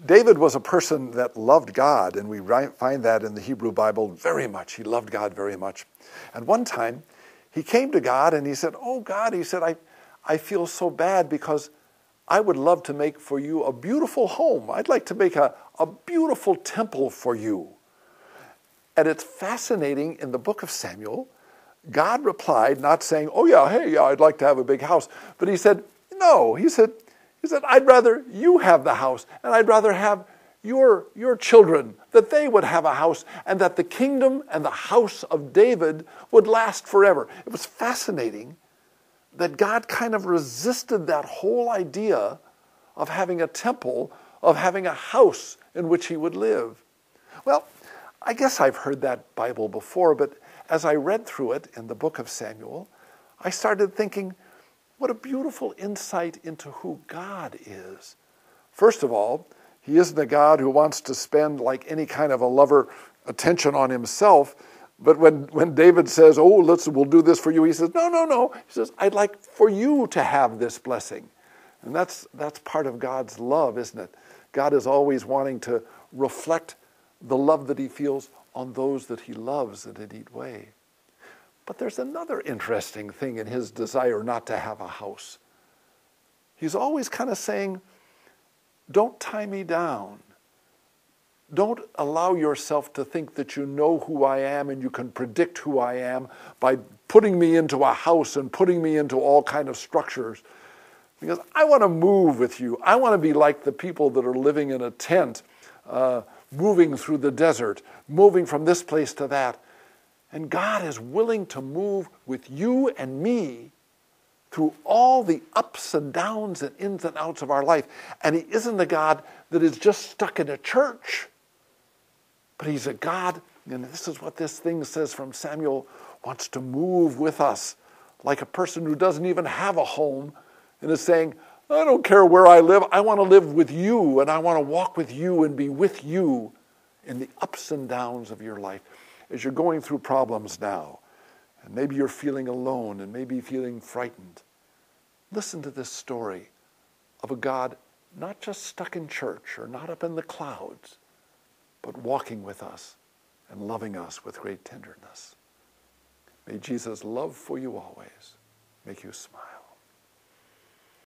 David was a person that loved God, and we find that in the Hebrew Bible very much. He loved God very much. And one time, he came to God and he said, "Oh God," he said, I feel so bad because I would love to make for you a beautiful home. I'd like to make a beautiful temple for you." And it's fascinating, in the book of Samuel, God replied, not saying, "Oh yeah, hey, yeah, I'd like to have a big house." But he said, no, he said, "I'd rather you have the house, and I'd rather have your children, that they would have a house, and that the kingdom and the house of David would last forever." It was fascinating that God kind of resisted that whole idea of having a temple, of having a house in which he would live. Well, I guess I've heard that Bible before, but as I read through it in the book of Samuel, I started thinking, what a beautiful insight into who God is. First of all, he isn't a God who wants to spend, like any kind of a lover, attention on himself. But when David says, "Oh, we'll do this for you," he says, no. He says, "I'd like for you to have this blessing." And that's part of God's love, isn't it? God is always wanting to reflect the love that he feels on those that he loves in a neat way. But there's another interesting thing in his desire not to have a house. He's always kind of saying, don't tie me down. Don't allow yourself to think that you know who I am and you can predict who I am by putting me into a house and putting me into all kind of structures. Because I want to move with you. I want to be like the people that are living in a tent, moving through the desert, moving from this place to that. And God is willing to move with you and me through all the ups and downs and ins and outs of our life. And he isn't a God that is just stuck in a church. But he's a God, and this is what this thing says from Samuel, wants to move with us like a person who doesn't even have a home and is saying, "I don't care where I live. I want to live with you, and I want to walk with you and be with you in the ups and downs of your life." As you're going through problems now, and maybe you're feeling alone and maybe feeling frightened, listen to this story of a God not just stuck in church or not up in the clouds, but walking with us and loving us with great tenderness. May Jesus' love for you always make you smile.